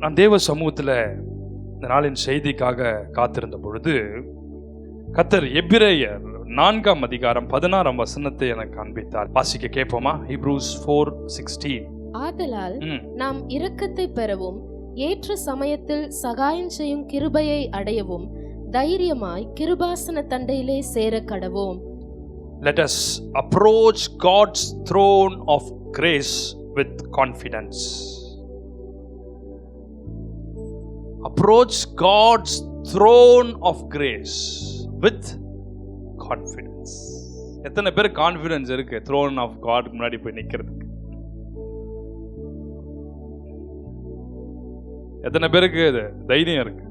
நான் தேவ சமூகத்தில் இந்த நாளின் செய்திக்காக காத்திருந்த பொழுது கர்த்தர் எபிரேயர் 4ஆம் அதிகாரம் 16ஆம் வசனத்தை எனக்கு காண்பித்தார். வாசிக்க கேட்போமா? Hebrews 4:16. ஆதலால் நாம் இரக்கத்தை பெறவும் ஏற்ற சமயத்தில் சகாயம் செய்யும் கிருபையை அடையவும் தைரியமாய் கிருபாசன தண்டையிலே சேர கடவோம். Let us approach God's throne of grace with confidence. Approach God's throne of grace with confidence. எத்தனை பேர் கான்ஃபிடன்ஸ் இருக்கு throne of God முன்னாடி போய் நிக்கிறதுக்கு? எத்தனை பேருக்கு தைரியம் இருக்கு?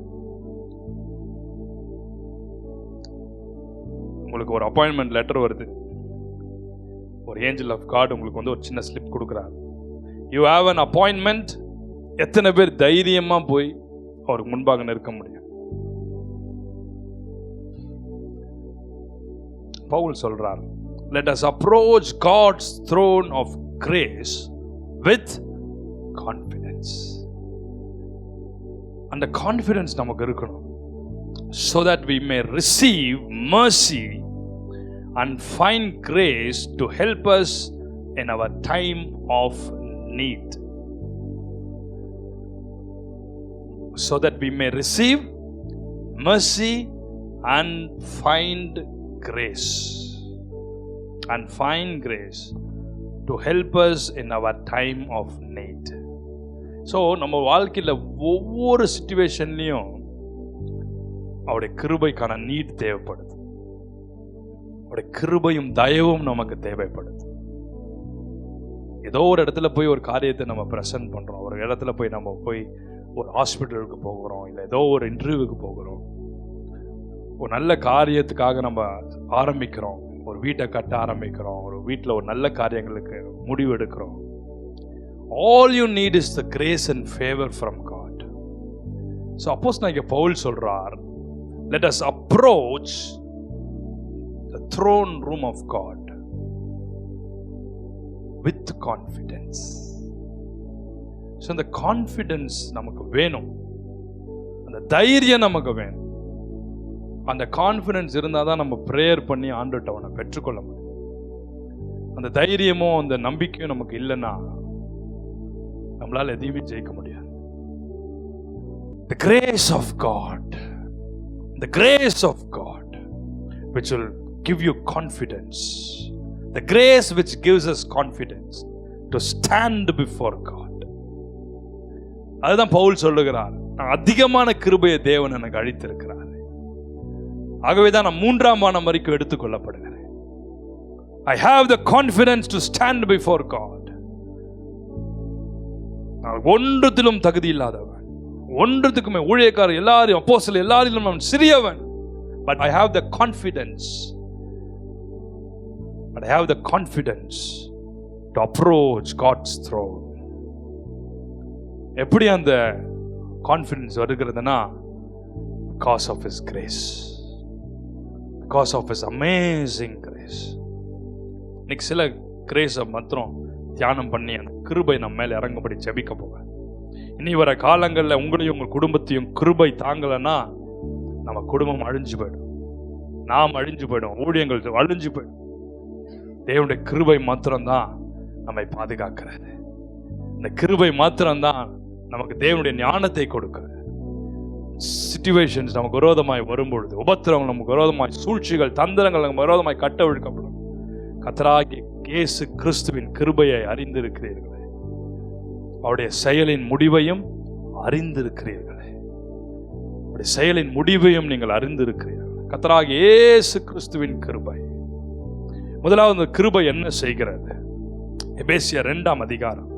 உங்களுக்கு ஒரு அப்பாயின்மெண்ட் லெட்டர் வருது, ஒரு ஏஞ்சல் ஆஃப் காட் உங்களுக்கு ஒரு சின்ன ஸ்லிப் கொடுக்குறாரு. You have an appointment. எத்தனை பேர் தைரியமா போய் அவருக்கு முன்பாக நிற்க முடியும்? பவுல் சொல்றார், let us approach God's throne of grace with confidence. அந்த கான்ஃபிடன்ஸ் நமக்கு இருக்கணும், so that we may receive mercy and find grace to help us in our time of need. So that we may receive mercy and find grace. And find grace to help us in our time of need. So நம்ம வாழ்க்கையில் ஒவ்வொரு சிச்சுவேஷன்லையும் அவருடைய கிருபைக்கான NEET தேவைப்படுது. அவருடைய கிருபையும் தயவும் நமக்கு தேவைப்படுது. ஏதோ ஒரு இடத்துல போய் ஒரு காரியத்தை நம்ம ப்ரெசென்ட் பண்றோம், ஒரு இடத்துல போய் நம்ம போய் ஒரு ஹாஸ்பிட்டலுக்கு போகிறோம், இல்லை ஏதோ ஒரு இன்டர்வியூக்கு போகிறோம், ஒரு நல்ல காரியத்துக்காக நம்ம ஆரம்பிக்கிறோம், ஒரு வீட்டை கட்ட ஆரம்பிக்கிறோம், ஒரு வீட்டில் ஒரு நல்ல காரியங்களுக்கு முடிவு எடுக்கிறோம். All you need is the grace and favor from God. So அப்போஸ்தலனாகிய பவுல் சொல்றார், let us approach the throne room of God with confidence. So அந்த கான்ஃபிடன்ஸ் நமக்கு வேணும், அந்த தைரியம் நமக்கு வேணும். அந்த கான்ஃபிடன்ஸ் இருந்தால் தான் நம்ம ப்ரேயர் பண்ணி ஆண்டவர்ட்ட அவனை பெற்றுக்கொள்ள முடியும். அந்த தைரியமும் அந்த நம்பிக்கையும் நமக்கு இல்லைன்னா நம்மளால எதையுமே ஜெயிக்க முடியாது. The grace of God, the grace of God which will give you confidence, the grace which gives us confidence to stand before God. அதுதான் பவுல் சொல்லுகிறார், அதிகமான கிருபையை தேவன் எனக்கு அளித்திருக்கிறார், ஆகவேதான் நான் 3ஆம் வானம் வரைக்கும் எடுத்துக்கொள்ளப்படுகிறேன். I have the confidence to stand before God. நான் ஒன்றத்திலும் தகுதி இல்லாதவன், ஒன்றத்துக்குமே ஊழியக்காரர் எல்லாரும் அப்போஸ்தலர் எல்லாரிலும் நான் சிறியவன். But I have the confidence. But I have the confidence to approach God's throne. எப்படி அந்த confidence வருகிறதுனா, because of His grace, because of His amazing grace. இன்னைக்கு சில கிரேஸை மாத்திரம் தியானம் பண்ணி அந்த கிருபை நம்ம மேல இறங்கும்படி ஜெபிக்க போவேன். இனி வர காலங்களில் உங்களையும் உங்கள் குடும்பத்தையும் கிருபை தாங்கலைன்னா நம்ம குடும்பம் அழிஞ்சு போயிடும், நாம் அழிஞ்சு போயிடும், ஊழியங்கள் அழிஞ்சு போயிடும். தேவனுடைய கிருபை மாத்திரம்தான் நம்மை பாதுகாக்கிறது. இந்த கிருபை மாத்திரம்தான் நமக்கு தேவனுடைய ஞானத்தை கொடுக்கிறது. சிச்சுவேஷன்ஸ் நமக்கு விரோதமாய் வரும்பொழுது, உபத்திரவங்கள் நமக்கு விரோதமாய், சூழ்ச்சிகள் தந்திரங்கள் நமக்கு விரோதமாய் கட்டவிழ்க்கப்படும். கர்த்தராகிய இயேசு கிறிஸ்துவின் கிருபையை அறிந்திருக்கிறீர்களே, அவருடைய செயலின் முடிவையும் அறிந்திருக்கிறீர்களே, அவருடைய செயலின் முடிவையும் நீங்கள் அறிந்திருக்கிறீர்கள். கர்த்தராகிய இயேசு கிறிஸ்துவின் கிருபை. முதலாவது கிருபை என்ன செய்கிறது? எபேசியர் 2ஆம் அதிகாரம்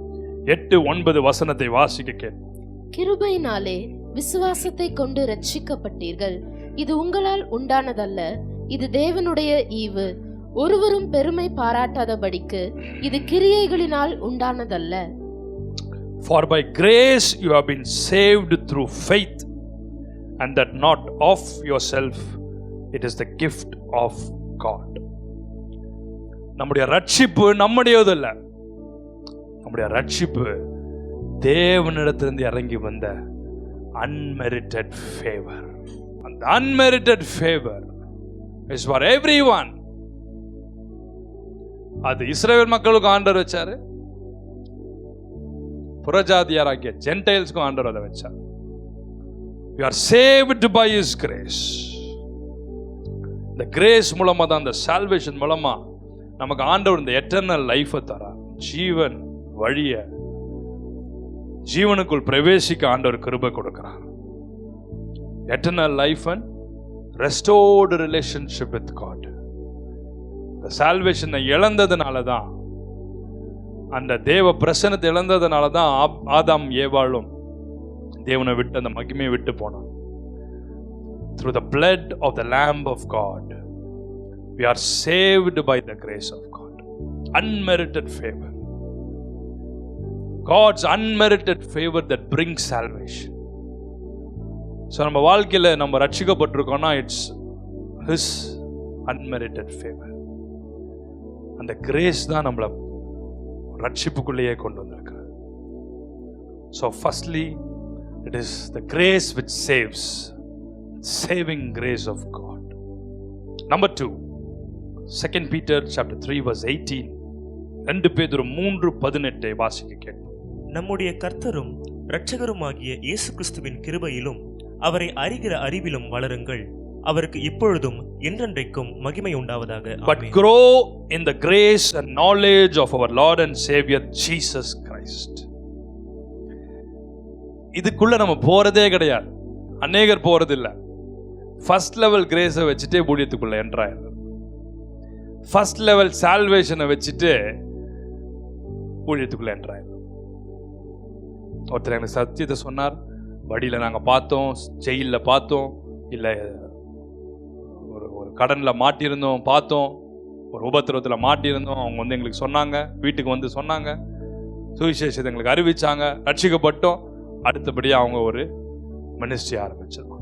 8-9 வசனத்தை வாசிக்க கேட்போம். கிருபையினாலே விசுவாசத்தை கொண்டு ரட்சிக்கப்பட்டீர்கள், இது உங்களால் உண்டானதல்ல, இது தேவனுடைய ஈவு, ஒருவரும் பெருமை பாராட்டாதபடிக்கு இது கிரியைகளினால் உண்டானதல்ல. For by grace you have been saved through faith, and that not of yourself, it is the gift of God. நம்முடைய ரட்சிப்பு நம்முடையதல்ல, நம்முடைய ரட்சிப்பு தேவனிடத்திலிருந்து இறங்கி வந்த unmerited favor. அந்த unmerited favor is for everyone. அது இஸ்ரவேல் மக்களுக்கு ஆண்டவர் வச்சாரு, புறஜாதியாராகிய ஜென்டைல்ஸ்க்கும் ஆண்டவர் அதை வச்சார். You are saved by His grace. இந்த கிரேஸ் மூலமா தான், இந்த சால்வேஷன் மூலமா நமக்கு ஆண்டவர் இந்த எட்டர்னல் லைஃபை தரார். ஜீவன் வழிய ஜீவனுக்குள் பிரவேசிக்க ஆண்டவர் கிருபை கொடுக்கிறார். Eternal life and restored relationship with God. இந்த சால்வேஷனை இழந்ததுனால தான், அந்த தேவ பிரசன்னத்தை இழந்ததுனால தான் ஆதாம் ஏவாளும் தேவனை விட்டு அந்த மகிமையை விட்டு போனான். Through the blood of the Lamb of God, we are saved by the grace of God. Unmerited favor. God's unmerited favor that brings salvation. So நம்ம வாழ்க்கையில நம்ம ரட்சிக்கப்பட்டிருக்கோம்னா இட்ஸ் His unmerited favor. அந்த கிரேஸ் தான் நம்மளை ரட்சிப்புக்குள்ளேயே கொண்டு வந்திருக்கிறது. So firstly, it is the grace which saves. Saving grace of God. Number 2, 2 Peter chapter 3 verse 18. 2 பேதுரு 3:18 வாசிக்க கேட்போம். நம்முடைய கர்த்தரும் இரட்சகருமாகிய இயேசு கிறிஸ்துவின் கிருபையிலும் அவரை அறிகிற அறிவிலும் வளருங்கள். அவருக்கு இப்பொழுதும் என்றென்றைக்கும் மகிமை உண்டாவதாக. But grow in the grace and knowledge of our Lord and Savior Jesus Christ. இதுக்குள்ள நம்ம போறதே கிடையாது, அநேகர் போறதில்லை. ஃபர்ஸ்ட் லெவல் கிரேஸை வச்சுட்டே ஊழியத்துக்குள்ள என்ட்ராயிரு. ஃபர்ஸ்ட் லெவல் சால்வேஷனை வச்சுட்டு ஊழியத்துக்குள்ள என்ட்ராயிரு. ஒருத்தர் எனக்கு சத்தியத்தை சொன்னார். வழியில் நாங்கள் பார்த்தோம், ஜெயிலில் பார்த்தோம், இல்லை ஒரு கடனில் மாட்டியிருந்தோம் பார்த்தோம், ஒரு உபத்திரவத்தில் மாட்டியிருந்தோம். அவங்க வந்து எங்களுக்கு சொன்னாங்க, வீட்டுக்கு வந்து சொன்னாங்க, சுவிசேஷத்தை எங்களுக்கு அறிவிச்சாங்க, ரட்சிக்கப்பட்டோம். அடுத்தபடியாக அவங்க ஒரு மினிஸ்ட்ரி ஆரம்பிச்சிருவாங்க.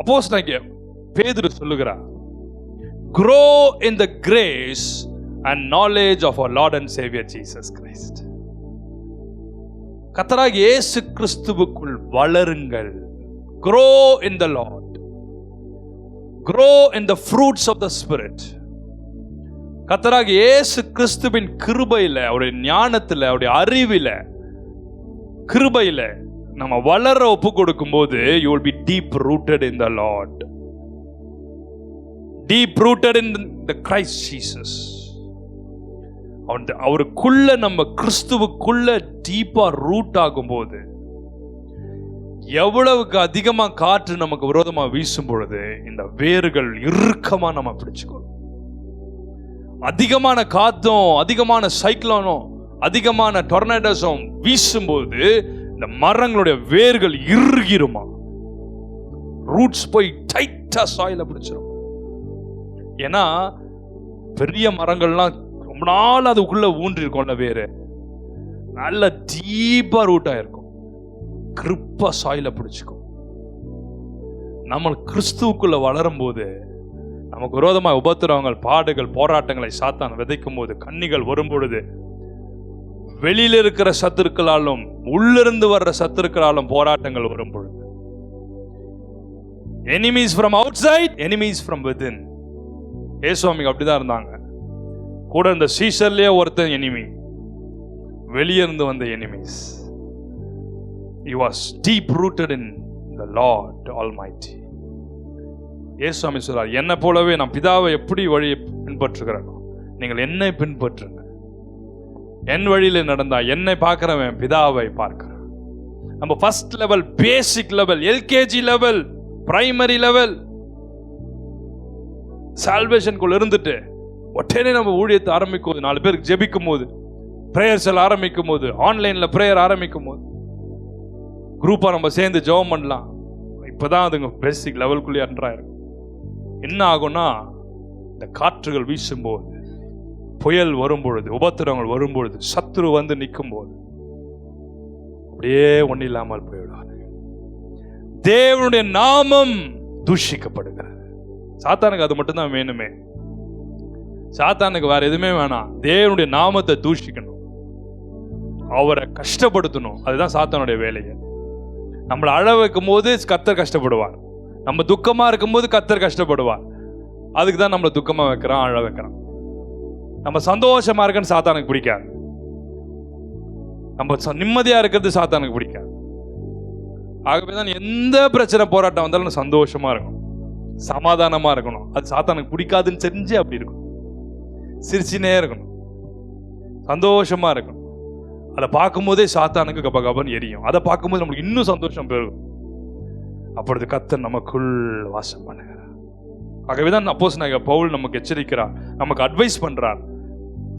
அப்போஸ்தலனாகிய பேதுரு சொல்லுகிறார், grow in the grace and knowledge of our Lord and Savior Jesus Christ. கர்த்தராகிய இயேசு கிறிஸ்துவுக்குள் வளருங்கள். grow in the Lord, grow in the fruits of the Spirit. கர்த்தராகிய இயேசு கிறிஸ்துவின் கிருபையில, அவருடைய ஞானத்துல, அவருடைய அறிவில, கிருபையில நம்ம வளர ஒப்பு கொடுக்கும் போது you will be deep rooted in the Lord, deep rooted in the Christ Jesus. அவருக்குள்ள, நம்ம கிறிஸ்துவுக்குள்ள டீப்பா ரூட் ஆகும் போது, எவ்வளவுக்கு அதிகமா காற்று நமக்கு விரோதமா வீசும் பொழுது இந்த வேர்கள் இறுக்கமா நம்ம பிடிச்சுக்கணும். அதிகமான காத்தும் அதிகமான சைக்ளோனும் அதிகமான டொர்னேடோஸும் வீசும்போது இந்த மரங்களுடைய வேர்கள் இறுகிருமா, ரூட்ஸ் போய் டைட்டா சாயில பிடிச்சிரும். ஏன்னா பெரிய மரங்கள்லாம் ரொம்ப நாள் அதுக்குள்ள ஊன்றி இருக்கும்ல, வேறு நல்ல டீப்பா ரூட்டா இருக்கும், கிரிப்பா சாயில பிடிச்சிக்கும். நம்ம கிறிஸ்துவுக்குள்ள வளரும் போது, நமக்கு விரோதமாக உபத்திரவங்கள், பாடுகள், போராட்டங்களை சாத்தான் விதைக்கும் போது, கண்ணிகள் வரும் பொழுது, வெளியில இருக்கிற சத்துருக்களாலும் உள்ளிருந்து வர்ற சத்துருக்களாலும் போராட்டங்கள் வரும் பொழுது, enemies from outside, enemies from within. ஏசுவாமி அப்படிதான் இருந்தாங்க. கூட இந்த சீசர்லயே ஒருத்தன் எனிமி, வெளியே இருந்து வந்த enemies. He was deep rooted in the Lord Almighty. ஏசுவாமி சொல்றார், என்னை போலவே நான் பிதாவை எப்படி வழியை பின்பற்றுகிறேனோ நீங்கள் என்னை பின்பற்றுங்க. என் வழியில நடந்தா என்னை பார்க்கிறவன் பிதாவை பார்க்கிறான். நம்ம first level, basic level, LKG level, primary level சால்வேஷனுக்குள்ள இருந்துட்டு உடனே நம்ம ஊழியத்தை ஆரம்பிக்கும் போது, 4 பேருக்கு ஜெபிக்கும் போது, பிரேயர்ஸ் எல்லாம் ஆரம்பிக்கும் போது, ஆன்லைன்ல பிரேயர் ஆரம்பிக்கும் போது, குரூப்பா நம்ம சேர்ந்து ஜெபம் பண்ணலாம். இப்பதான் அதுங்க பேசிக் லெவலுக்குள்ளே என்ட்ராயிரும். என்ன ஆகும்னா, இந்த காற்றுகள் வீசும்போது, புயல் வரும்பொழுது, உபத்திரங்கள் வரும்பொழுது, சத்துரு வந்து நிற்கும் போது அப்படியே ஒன்றும் இல்லாமல் போய்விடாது. தேவனுடைய நாமம் தூஷிக்கப்படுகிறது. சாத்தானுக்கு அது மட்டும்தான் வேணுமே. சாத்தானுக்கு வேற எதுவுமே வேணாம், தேவனுடைய நாமத்தை தூஷிக்கணும். அவரை கஷ்டப்படுத்தணும். அதுதான் சாத்தானுடைய வேலையை. நம்மளை அழ வைக்கும் போது கர்த்தர் கஷ்டப்படுவார். நம்ம துக்கமா இருக்கும் போது கர்த்தர் கஷ்டப்படுவார். அதுக்கு தான் நம்மளை துக்கமா வைக்கிறான், அழ வைக்கிறான். நம்ம சந்தோஷமா இருக்குன்னு சாத்தானுக்கு பிடிக்காது. நம்ம நிம்மதியா இருக்கிறது சாத்தானுக்கு பிடிக்காது. ஆகவே தான் எந்த பிரச்சனை போராட்டம் வந்தாலும் சந்தோஷமா இருக்கணும், சமாதானமா இருக்கணும். அது சாத்தானுக்கு பிடிக்காதுன்னு தெரிஞ்சு அப்படி இருக்கணும். சிரிச்சினே இருக்கணும், சந்தோஷமா இருக்கணும். அதை பார்க்கும்போதே சாத்தானுக்கு கப கபன்னு எரியும். அதை பார்க்கும்போது நம்மளுக்கு இன்னும் சந்தோஷம் பெருகும். அப்பொழுது கர்த்தர் நமக்குள் வாசம் பண்ணுகிறார். ஆகவேதான் அப்போஸ்தலனாகிய பவுல் நமக்கு எச்சரிக்கிறார், நமக்கு அட்வைஸ் பண்றார்.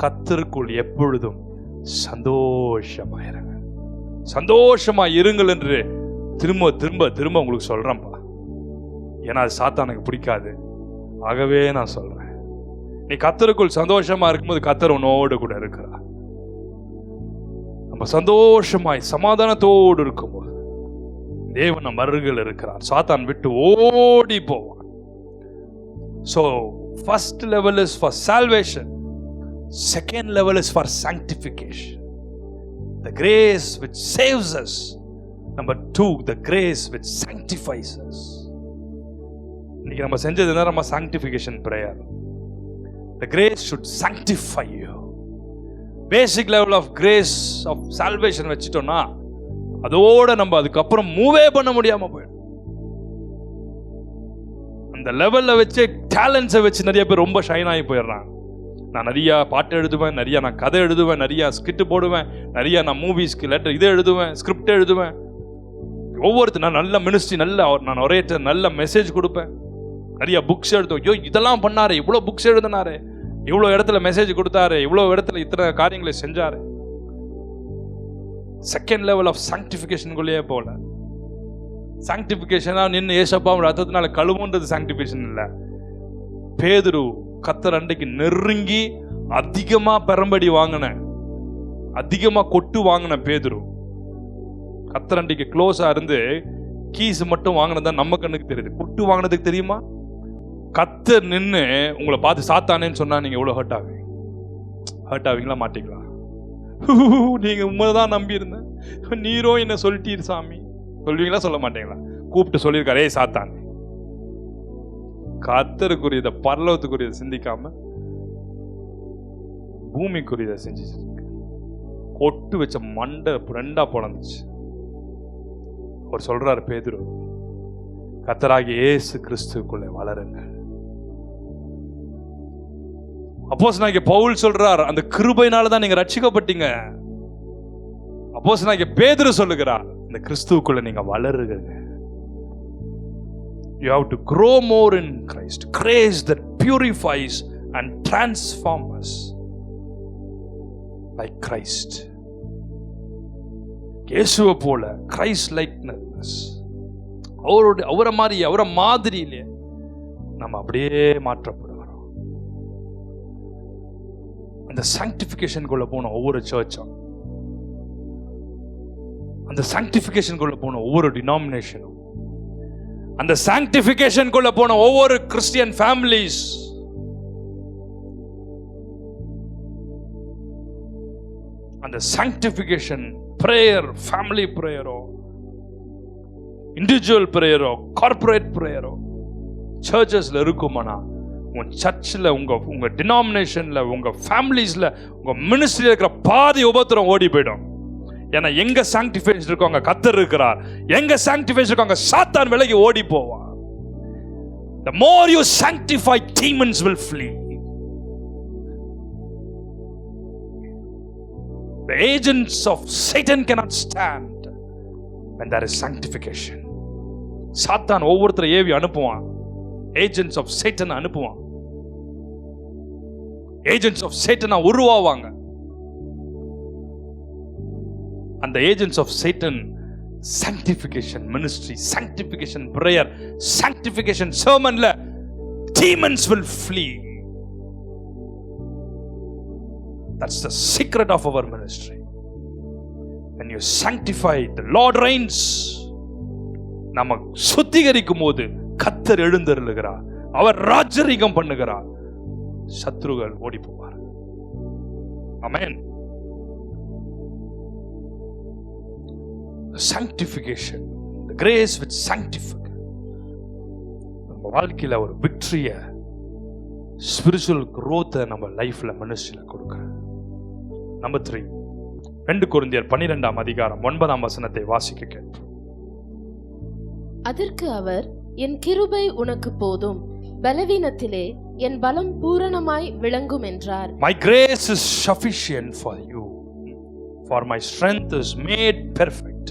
கர்த்தருக்குள் எப்பொழுதும் சந்தோஷமா இருங்க, சந்தோஷமா இருங்கள் என்று திரும்ப திரும்ப திரும்ப உங்களுக்கு சொல்றேன்ப்பா. ஏன்னா அது சாத்தானுக்கு பிடிக்காது. ஆகவே நான் சொல்றேன், நீ கர்த்தருக்குள் சந்தோஷமா இருக்கும்போது கர்த்தர் உன்னோடு கூட இருக்கிறார். நம்ம சந்தோஷமாய் சமாதானத்தோடு இருக்கும்போது தேவன் நம்ம அருகில் இருக்கிறார். சாத்தான் விட்டு ஓடி போவான். So first level is for salvation, second level is for sanctification, the grace which saves us. Number 2, the grace which sanctifies us. இன்னைக்கு நம்ம செஞ்சது என்ன? நம்ம sanctification prayer. The grace should sanctify you. Basic level of grace of salvation வச்சிட்டோம்னா அதோட நம்ம அதுக்கப்புறம் மூவே பண்ண முடியாம போயிடும். அந்த லெவல்ல வச்சு டேலண்ட்ஸை வச்சு நிறைய பேர் ரொம்ப ஷைன் ஆகி போயிடுறாங்க. நான் நிறைய பாட்டு எழுதுவேன், நிறைய நான் கதை எழுதுவேன், நிறைய ஸ்கிரிப்ட் போடுவேன், நிறைய நான் மூவிஸ்க்கு லெட்டர் இதை எழுதுவேன், ஸ்கிரிப்ட் எழுதுவேன். ஒவ்வொருத்தர் நான் நல்ல மினிஸ்ட்ரி, நல்ல நான் ஒரேட்டர், நல்ல மெசேஜ் கொடுப்பேன், நிறைய புக்ஸ் எழுதுவேன். ஐயோ இதெல்லாம் பண்ணாரு, இவ்வளோ புக்ஸ் எழுதினாரு, இவ்வளோ இடத்துல மெசேஜ் கொடுத்தாரு, இவ்வளோ இடத்துல இத்தனை காரியங்களை செஞ்சாரு. செகண்ட் லெவல் ஆஃப் சாங்டிஃபிகேஷனுக்குள்ளேயே போல. சாங்டிஃபிகேஷனா நின்று ஏசப்பாவும் ரத்தத்தினால கழுவுன்றது சாங்டிஃபிகேஷன் இல்லை. பேதுரு கர்த்தர் அண்டைக்கு நெருங்கி அதிகமா பெரம்படி வாங்கின, அதிகமா கொட்டு வாங்கின பேதுரு கர்த்தர் அண்டைக்கு க்ளோஸா இருந்து கீஸ் மட்டும் வாங்கினதான் நம்ம கண்ணுக்கு தெரியுது. கொட்டு வாங்கினதுக்கு தெரியுமா? கர்த்தர் நின்று உங்களை பார்த்து சாத்தானேன்னு சொன்னா நீங்க எவ்வளவு ஹர்ட் ஆவீங்க? ஹர்ட் ஆவீங்களா மாட்டீங்களா? நீங்க உண்மைதான் நம்பி இருந்தேன், நீரோ என்ன சொல்லிட்டீர் சாமி சொல்வீங்களா சொல்ல மாட்டீங்களா? கூப்பிட்டு சொல்லியிருக்காரு, ஏய் சாத்தான், கர்த்தருக்குரியத பரலோகத்துக்குரியதை சிந்திக்காம பூமிக்குரியதை செஞ்சு கொட்டு வச்ச மண்டை ரெண்டா பொழந்துச்சு. அவர் சொல்றாரு, பேதுரு கர்த்தராகிய இயேசு கிறிஸ்துவுக்குள்ளே வளருங்க. அப்போஸ்தலனாகிய பவுல் சொல்றார், அந்த கிருபையினால தான் நீங்க ரட்சிக்கப்பட்டீங்க. அப்போஸ்தலனாகிய பேதுரு சொல்லுகிறார், இந்த கிறிஸ்துவுக்குள்ள நீங்க வளருங்க. You have to grow more in Christ. Grace that purifies and transforms us like Christ. இயேசுவை போல Christ likeness, அவரை மாதிரி, அவரை மாதிரியிலே நம்ம அப்படியே மாற்றப்படுகிறோம். அந்த சாங்டிஃபிகேஷனுக்குள்ள போன ஒவ்வொரு சர்ச்சும், அந்த சாங்டிஃபிகேஷனுக்குள்ள போன ஒவ்வொரு டினாமினேஷனும், அந்த சாங்டிஃபிகேஷனுக்குள்ள போன ஒவ்வொரு கிறிஸ்டியன் ஃபேமிலிஸ், அந்த சாங்டிஃபிகேஷன் பிரேயர், ஃபேமிலி பிரேயரோ, இண்டிவிஜுவல் பிரேயரோ, கார்பரேட் பிரேயரோ சர்ச்சஸ்ல இருக்குமானா, உங்க சர்ச்சில், உங்க டினாமினேஷன்ல, உங்க ஃபேமிலிஸ்ல, உங்க மினிஸ்ட்ரியில் இருக்கிற பாதி உபத்திரம் ஓடி போயிடும். ஏன்னா எங்க சாங்டிஃபிகேஷன் இருக்கோ அங்க கர்த்தர் இருக்கிறார், எங்க சாங்டிஃபிகேஷன் இருக்கோ அங்க சாத்தான் விலகி ஓடி போவான். The more you sanctify, demons will flee. The agents of Satan cannot stand when there is sanctification. சாத்தான் ஒவ்வொருத்தரை ஏவி அனுப்புவான், ஏஜென்ட்ஸ் ஆஃப் சேட்டன் அனுப்புவான். ஏஜென்ட்ஸ் ஆஃப் சேட்டனா உருவாவாங்க. அந்த agents of Satan sanctification ministry, sanctification prayer, sanctification sermonல demons will flee. That's the secret of our ministry. When you sanctify, the Lord reigns. நம்ம சுத்திகரிக்கும் போது கர்த்தர் எழுந்தருளுகிறார், அவர் ராஜரீகம் பண்ணுகிறார், சத்துருகள் ஓடி போவார். ஆமென். sanctification, the grace which sanctifies. நம்ம வாழ்க்கையில ஒரு விக்டரிய, ஸ்பிரிச்சுவல் growth நம்ம லைஃப்ல மனுஷில கொடுக்குற. நம்பர் 3, 2 கொரிந்தியர் 12ஆம் அதிகாரம் 9ஆம் வசனத்தை வாசிக்க கேட்போம். அதற்கு அவர், என் கிருபை உனக்கு போதும், பலவீனத்திலே என் பலம் பூரணமாய் விளங்கும் என்றார். My grace is sufficient for you, for my strength is made perfect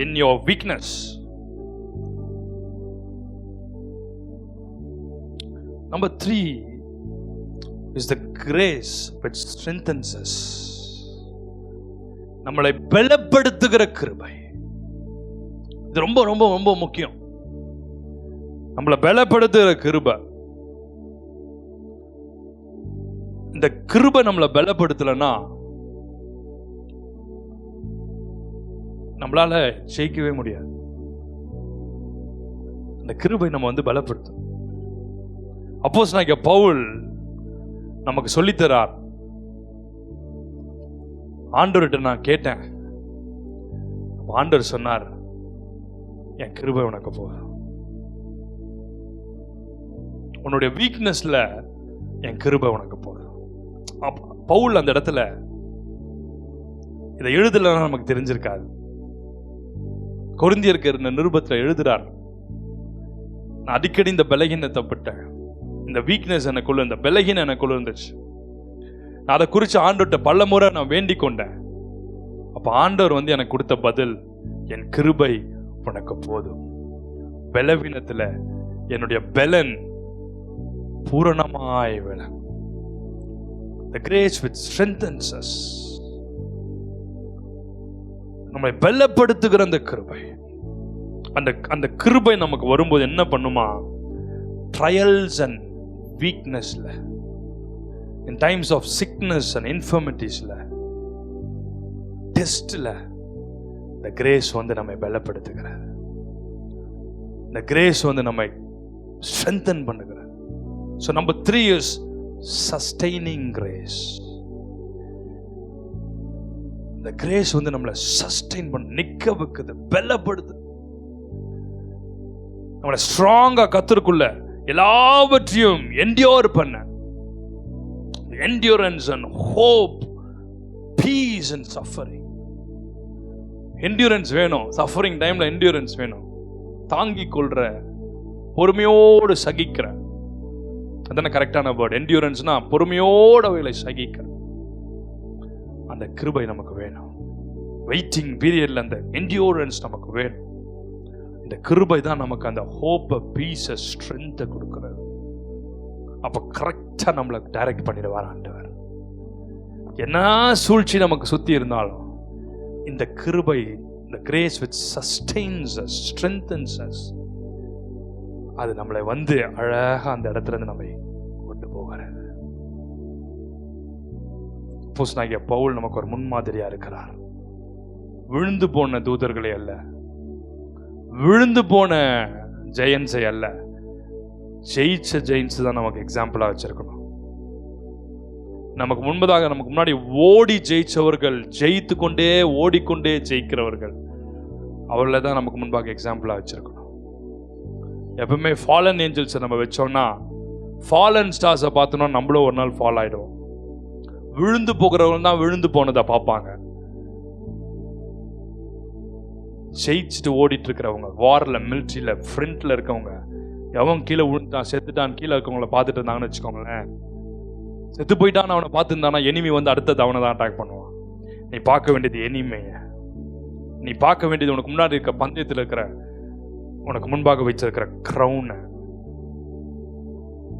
in your weakness. Number 3 is the grace which strengthens us. நம்மளை பலப்படுத்துகிற கிருபை. இது ரொம்ப ரொம்ப ரொம்ப முக்கியம். நம்மளை பலப்படுத்துகிற கிருபை. இந்த கிருபை நம்மளை பலப்படுத்தலைன்னா நம்மளால ஜெயிக்கவே முடியாது. அந்த கிருபை நம்ம பலப்படுத்தும். அப்போஸ்தலனாகிய பவுல் நமக்கு சொல்லித்தரார். ஆண்டவர்கிட்ட நான் கேட்டேன், ஆண்டவர் சொன்னார், என் கிருபை உனக்கு போதும். உன்னுடைய வீக்னஸ்ல என் கிருபை உனக்கு போதும். பவுல் அந்த இடத்துல இதை எழுதலைன்னா நமக்கு தெரிஞ்சிருக்காது. கொரிந்தியருக்கு நிருபத்தில் எழுதுறார், நான் அடிக்கடி இந்த பலகீனத்தை பட்டேன், இந்த வீக்னஸ் எனக்குள்ள, இந்த பலகீனம் எனக்குள்ள இருந்துச்சு. நான் அதை குறித்து ஆண்டவர்கிட்ட பல முறை நான் வேண்டிக் கொண்டேன். அப்ப ஆண்டவர் எனக்கு கொடுத்த பதில், என் கிருபை உனக்கு போதும், பலவீனத்துல என்னுடைய பலன் பூரணமாய் விளங்கும். The grace which strengthens us. நம்மை பலப்படுத்துகிற அந்த கிருபை, அந்த கிருபை நமக்கு வரும்போது என்ன பண்ணுமா, ட்ரையல்ஸ் அண்ட் வீக்னஸ்ல, in times of sickness and இன்ஃபர்மிட்டிஸ்ல, டெஸ்ட்ல இந்த கிரேஸ் நம்மை பலப்படுத்துகிறது. இந்த கிரேஸ் நம்மை ஸ்ட்ரெங்தன் பண்ணுகிறது. So number 3 is sustaining grace. இந்த கிரேஸ் நம்மளை சஸ்டெயின் பண்ண, நிக்க வைக்குது, பலப்படுது. நம்மளை ஸ்ட்ராங்கா கத்தருக்குள்ள எல்லாவற்றையும் என்டியூர் பண்ண, endurance and hope, peace and suffering. endurance வேணும், suffering டைம்ல endurance வேணும். தாங்கிக் கொள்ற, பொறுமையோடு சகிக்கிற, அதான கரெக்டான வேர்ட். endurance-னா பொறுமையோடு அவைகளை சகிக்கிற அந்த கிருபை நமக்கு வேணும். வெயிட்டிங் பீரியட்ல அந்த endurance நமக்கு வேணும். இந்த கிருபை தான் நமக்கு அந்த hope, peace, strength கொடுக்கிறது. அப்ப கரெக்டா நம்மளை டைரக்ட் பண்ணிடுவார் ஆண்டவர். என்ன சூழ்ச்சி நமக்கு சுத்தி இருந்தாலும் இந்த கிருபை, இந்த grace which sustains us, strengthens us, அது நம்மளை அழகா அந்த இடத்துல இருந்து நம்மை கொண்டு போகிறது. அப்போஸ்தலனாகிய பவுல் நமக்கு ஒரு முன்மாதிரியா இருக்கிறார். விழுந்து போன தூதர்களை அல்ல, விழுந்து போன ஜெயன்ஸை அல்ல, ஜெயிச்ச ஜெயின்ஸ் தான் நமக்கு எக்ஸாம்பிளா வச்சிருக்கணும். நமக்கு முன்னாடி ஓடி ஜெயிச்சவர்கள், ஜெயித்து கொண்டே ஓடிக்கொண்டே ஜெயிக்கிறவர்கள், அவர்களை தான் நமக்கு முன்பாக எக்ஸாம்பிளா வச்சிருக்கணும். எப்பவுமே ஃபாலன் ஏஞ்சல்ஸை நம்ம வச்சோம்னா, ஃபாலன் ஸ்டார்ஸை பார்த்தோம்னா நம்மளும் ஒரு நாள் ஃபால் ஆயிடுவோம். விழுந்து போகிறவங்க தான் விழுந்து போனதை பார்ப்பாங்க. ஜெயிச்சுட்டு ஓடிட்டு இருக்கிறவங்க, வார்ல, மிலிட்ரியில ஃப்ரண்ட்ல இருக்கவங்க, எவன் கீழே விழுந்துட்டான் செத்துட்டான் கீழே இருக்கவங்கள பார்த்துட்டு இருந்தாங்கன்னு வச்சுக்கோங்களேன், செத்து போயிட்டான்னு அவனை பார்த்துருந்தானா எனிமி அடுத்தது அவனை தான் அட்டாக் பண்ணுவான். நீ பார்க்க வேண்டியது எனிமைய, நீ பார்க்க வேண்டியது உனக்கு முன்னாடி இருக்க பந்தயத்தில் இருக்கிற, உனக்கு முன்பாக வச்சிருக்கிற கிரவுனை.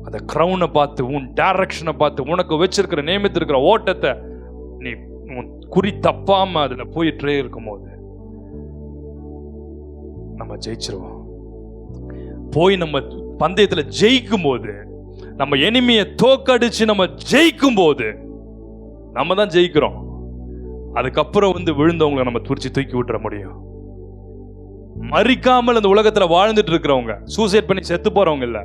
அந்த கிரவுனை பார்த்து, உன் டைரக்ஷனை பார்த்து, உனக்கு வச்சிருக்கிற நியமித்திருக்கிற ஓட்டத்தை நீ குறி தப்பாம அதுல போயிட்டே இருக்கும் போது நம்ம ஜெயிச்சிருவோம். போய் நம்ம பந்தயத்துல ஜெயிக்கும் போது, நம்ம எனிமியை தோக்கடிச்சு நம்ம ஜெயிக்கும் போது நம்ம தான் ஜெயிக்கிறோம். அதுக்கப்புறம் விழுந்தவங்களை நம்ம துரிச்சு தூக்கி விட்டுற முடியும். மறிக்காமல் அந்த உலகத்துல வாழ்ந்துட்டு இருக்கிறவங்க, சூசைட் பண்ணி செத்து போறவங்க இல்ல,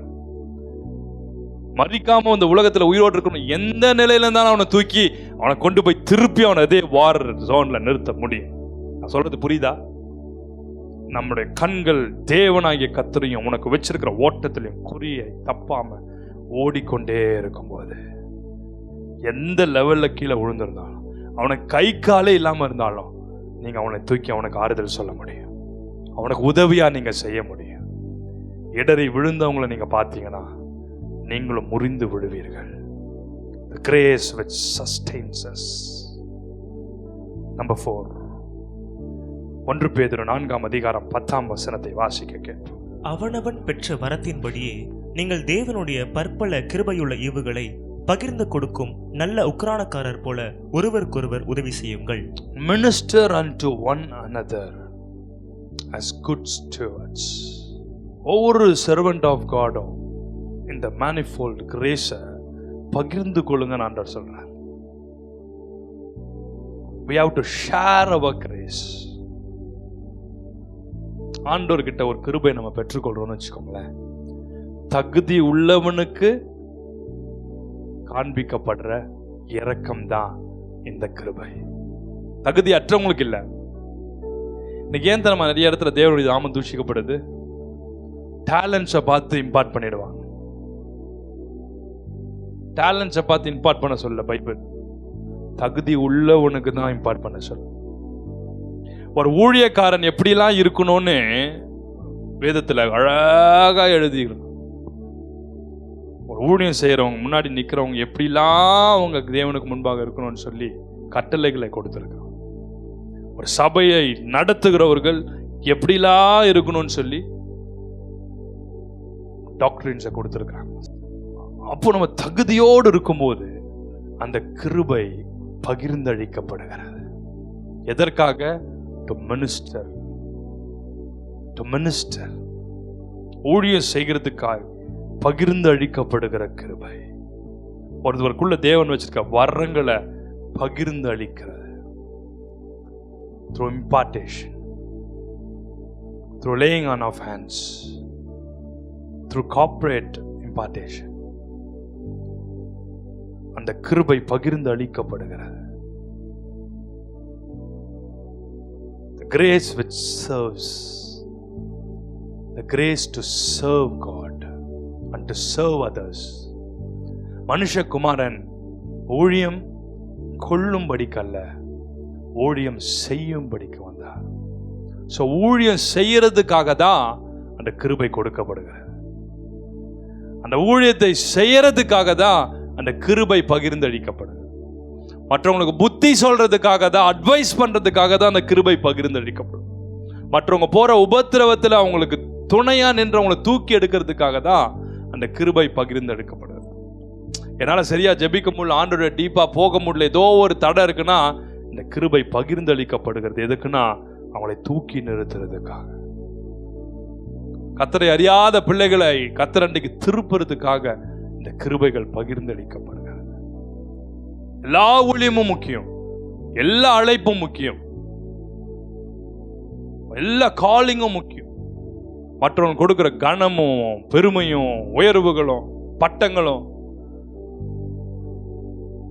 மறிக்காம அந்த உலகத்துல உயிரோடு இருக்கணும், எந்த நிலையில இருந்தாலும் அவனை தூக்கி அவனை கொண்டு போய் திருப்பி அவனை அதே வார் ஜோன்ல நிறுத்த முடியும். நான் சொல்றது புரியுதா? நம்முடைய கண்கள் தேவனாகிய கர்த்தரையும் உனக்கு வச்சிருக்கிற ஓட்டத்திலையும் குறியை தப்பாம ஓடிக்கொண்டே இருக்கும்போது, எந்த லெவல்ல கீழே விழுந்திருந்தாலும், அவனுக்கு கை காலே இல்லாம இருந்தாலும் நீங்க அவனை தூக்கி அவனுக்கு ஆறுதல் சொல்ல முடியும், அவனுக்கு உதவியா நீங்க செய்ய முடியும். இடறி விழுந்தவங்களை நீங்க பார்த்தீங்கன்னா நீங்களும் முறிந்து விடுவீர்கள். The grace which sustains us. Number 4, 1 பேதுரு 4ஆம் அதிகாரம் 10ஆம் வசனத்தை வாசிக்க கேட்போம். அவனவன் பெற்ற வரத்தின்படியே நீங்கள் தேவனுடைய பற்பல கிருபையுள்ள ஈவுகளை பகிர்ந்து கொடுக்கும் நல்ல உக்ரானக்காரர் போல ஒருவருக்கொருவர் உதவி செய்யுங்கள். Minister unto one another as good stewards. ஒவ்வொரு servant of God இந்த manifold grace பகிர்ந்து கொள்ளுங்க ஆண்டவர் சொல்றார். We have to share our grace. ஆண்டவர் கிட்ட ஒரு கிருபை நம்ம பெற்றுக்கொள்றோம்னு வச்சுக்கோங்களேன், தகுதி உள்ளவனுக்கு காண்பிக்கப்படுற இரக்கம் தான் இந்த கிருபை, தகுதி அற்றவங்களுக்கு இல்ல. இன்னைக்கு ஏன் நம்ம நிறைய இடத்துல தேவனுடைய நாமம் தூஷிக்கப்படுது? டேலண்ட்ஸை பார்த்து இம்பார்ட் பண்ணிடுவாங்க. டேலண்ட்ஸை பார்த்து இம்பார்ட் பண்ண சொல்ல பைபிள், தகுதி உள்ளவனுக்கு தான் இம்பார்ட் பண்ண சொல்ல. ஒரு ஊழியக்காரன் எப்படிலாம் இருக்கணும்னு வேதத்துல அழகா எழுதியிருக்கும். ஒரு ஊழியம் செய்யறவங்க முன்னாடி நிக்கிறவங்க எப்படிலாம் அவங்க தேவனுக்கு முன்பாக இருக்கணும்னு சொல்லி கட்டளைகளை கொடுத்திருக்காங்க. ஒரு சபையை நடத்துகிறவர்கள் எப்படிலாம் இருக்கணும்னு சொல்லி டாக்டரின்ஸை கொடுத்திருக்காங்க. அப்போ நம்ம தகுதியோடு இருக்கும்போது அந்த கிருபை பகிர்ந்தளிக்கப்படுகிறது. எதற்காக? டு மினிஸ்டர், டு மினிஸ்டர், ஊழியம் செய்கிறதுக்காக பகிர்ந்து அளிக்கப்படுகிற கிருபை. ஒருவருக்குள்ள தேவன் வச்சிருக்க வரங்களை பகிர்ந்து அளிக்கிறது. through impartation, through laying on of hands, through corporate impartation, அந்த கிருபை பகிர்ந்து அளிக்கப்படுகிறது. The grace which serves, the grace to serve God and to serve others. மனுஷகுமாரன் ஊழியம் கொள்ளும்படிக்கல்ல, ஊழியம் செய்யும்படிக்கு வந்தார். ஸோ ஊழியம் செய்யறதுக்காக தான் அந்த கிருபை கொடுக்கப்படுகிறது. அந்த ஊழியத்தை செய்யறதுக்காக தான் அந்த கிருபை பகிர்ந்தளிக்கப்படுது. மற்றவங்களுக்கு புத்தி சொல்றதுக்காக தான், அட்வைஸ் பண்றதுக்காக தான் அந்த கிருபை பகிர்ந்தளிக்கப்படும். மற்றவங்க போற உபத்திரவத்தில் அவங்களுக்கு துணையா நின்று அவங்களை தூக்கி எடுக்கிறதுக்காக தான் அந்த கிருபை பகிர்ந்தெடுக்கப்படுது. என்னால் சரியா ஜெபிக்க முடியல, ஆண்டோட டீப்பா போக முடியல, ஏதோ ஒரு தடை இருக்குன்னா இந்த கிருபை பகிர்ந்தளிக்கப்படுகிறது. எதுக்குன்னா அவங்களை தூக்கி நிறுத்துறதுக்காக, கர்த்தரை அறியாத பிள்ளைகளை கர்த்தரண்டைக்கு திருப்புறதுக்காக இந்த கிருபைகள் பகிர்ந்தளிக்கப்படுகிறது. எல்லா ஊழியமும் முக்கியம், எல்லா அழைப்பும் முக்கியம், எல்லா காலிங்கும் முக்கியம். மற்றவங்க கொடுக்கிற கனமும் பெருமையும் உயர்வுகளும் பட்டங்களும்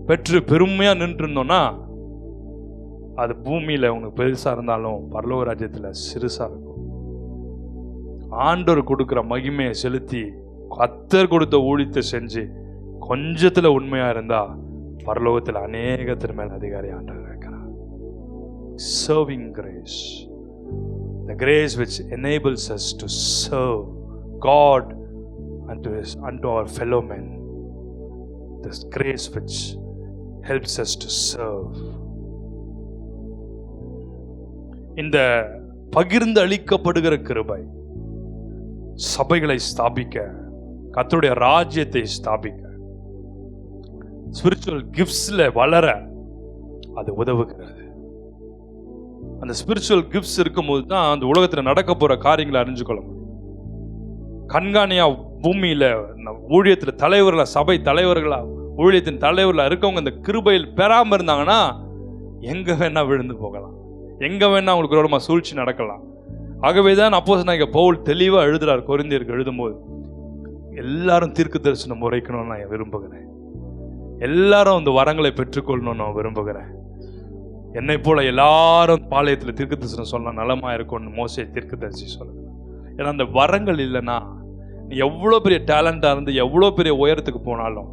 பெற்று பெருமையா நின்று இருந்தோம்னா அது பூமியில உனக்கு பெருசா இருந்தாலும் பரலோக ராஜ்யத்துல சிறுசா இருக்கும். ஆண்டவர் கொடுக்கிற மகிமையை செலுத்தி கர்த்தர் கொடுத்த ஊழியத்தை செஞ்சு கொஞ்சத்துல உண்மையா இருந்தா பரலோகத்தில் அநேகத்தின் மேல் அதிகாரி ஆண்டவர் வைக்கிறார். Serving grace, the grace which enables us to serve God unto our fellow men, this grace which helps us to serve. இந்த பகிர்ந்து அளிக்கப்படுகிற கிருபை சபைகளை ஸ்தாபிக்க, கர்த்தருடைய ராஜ்யத்தை ஸ்தாபிக்க, ஸ்பிரிச்சுவல் கிஃப்ட்ஸ்ல வளர அது உதவுகிறது. அந்த ஸ்பிரிச்சுவல் கிஃப்ட்ஸ் இருக்கும்போது தான் அந்த உலகத்தில் நடக்க போற காரியங்களை அறிஞ்சுக்கொள்ள முடியும். கண்காணியா பூமியில ஊழியத்தில் தலைவர்களா, சபை தலைவர்களா, ஊழியத்தின் தலைவர்களா இருக்கவங்க இந்த கிருபையில் பெறாம இருந்தாங்கன்னா எங்க வேணா விழுந்து போகலாம், எங்க வேணா அவங்களுக்கு ரோடமா சூழ்ச்சி நடக்கலாம். ஆகவேதான் அப்போஸ்தலனாகிய பவுல் தெளிவா எழுதுறார் கொரிந்தியருக்கு எழுதும்போது, எல்லாரும் தீர்க்க தரிசனம் உரைக்கணும்னு நான் விரும்புகிறேன், எல்லாரும் அந்த வரங்களை பெற்றுக்கொள்ளணும்னு நான் விரும்புகிறேன், என்னை போல எல்லாரும் பாளையத்தில் தீர்க்கதரிசனம் சொன்னா நலமா இருக்கும்னு மோசே தீர்க்கதரிசி சொல்லுங்க. ஏன்னா அந்த வரங்கள் இல்லைன்னா நீ எவ்வளோ பெரிய டேலண்டா இருந்து எவ்வளோ பெரிய உயரத்துக்கு போனாலும்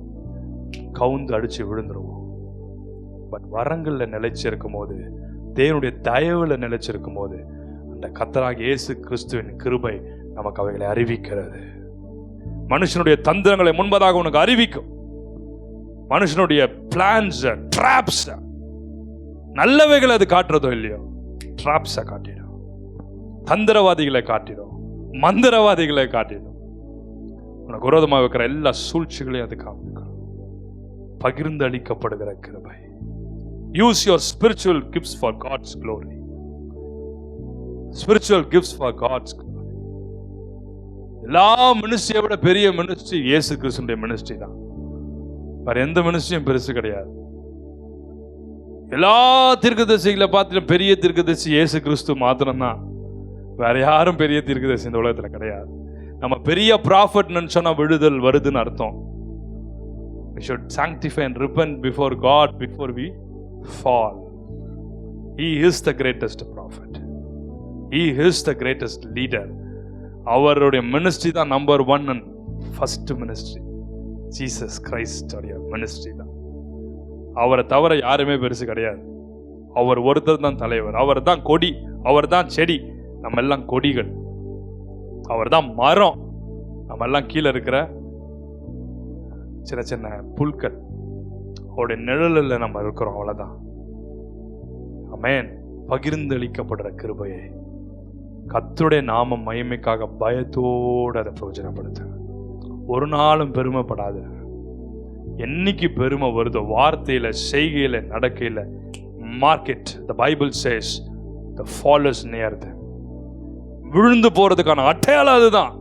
கவுந்து அடிச்சு விழுந்துருவோம். பட் வரங்கள்ல நிலைச்சிருக்கும் போது, தேவனுடைய தயவுல நிலைச்சிருக்கும் போது, அந்த கர்த்தராகிய இயேசு கிறிஸ்துவின் கிருபை நமக்கு அவைகளை அறிவிக்கிறது. மனுஷனுடைய தந்திரங்களை முன்பதாக உனக்கு அறிவிக்கும். மனுஷனுடைய பிளான்ஸ், ட்ராப்ஸ், நல்லவைகளை அது காட்டுறதோ இல்லையோ, ட்ராப்ஸை காட்டிடும், தந்திரவாதிகளை காட்டிடும், மந்திரவாதிகளை காட்டிடும், உனக்கு விரோதமாக வைக்கிற எல்லா சூழ்ச்சிகளையும் அது காமிக்கும். பகிர்ந்து அளிக்கப்படுகிற கிருபை. Use your spiritual gifts for God's glory. Spiritual gifts for God's glory. எல்லா மினிஸ்ட்ரியை விட பெரிய மினிஸ்ட்ரி இயேசு கிறிஸ்துவின் மினிஸ்ட்ரி தான். வேற எந்த மினிஸ்ட்ரியும் பெருசு கிடையாது. எல்லா தீர்க்கதரிசிகளை பார்த்து பெரிய தீர்க்கதரிசி இயேசு கிறிஸ்து மாத்திரம்தான். வேற யாரும் பெரிய தீர்க்கதரிசி இந்த உலகத்துல கிடையாது. நம்ம பெரிய ப்ராஃபட் நினைச்சோம்னா விடுதல் வருதுன்னு அர்த்தம். We should sanctify and repent before God before we fall. He is the greatest prophet. He is the greatest leader. அவருடைய மினிஸ்ட்ரி தான் number 1 and first ministry. Jesus Christ உடைய மினிஸ்ட்ரி தான். அவரை தவிர யாருமே பெருசு கிடையாது. அவர் ஒருத்தர் தான் தலைவர். அவர் தான் கொடி, அவர் தான் செடி, நம்ம எல்லாம் கொடிகள். அவர் தான் மரம், நம்ம எல்லாம் கீழே இருக்கிற சின்ன சின்ன புல்கள். அவருடைய நிழலில் நம்ம இருக்கிறோம், அவ்வளவுதான். ஆமென். பகிர்ந்தளிக்கப்படுற கிருபையை கர்த்தருடைய நாமம் மகிமைக்காக பயத்தோடு அதை பிரயோஜனப்படுத்து. ஒரு நாளும் பெருமைப்படாது. என்னைக்கு பெருமை வருதோ, வார்த்தையில, செய்கையில, நடக்கையில, market, the Bible says the fall is near them. விழுந்து போறதுக்கான அடையாளம் அதுதான்.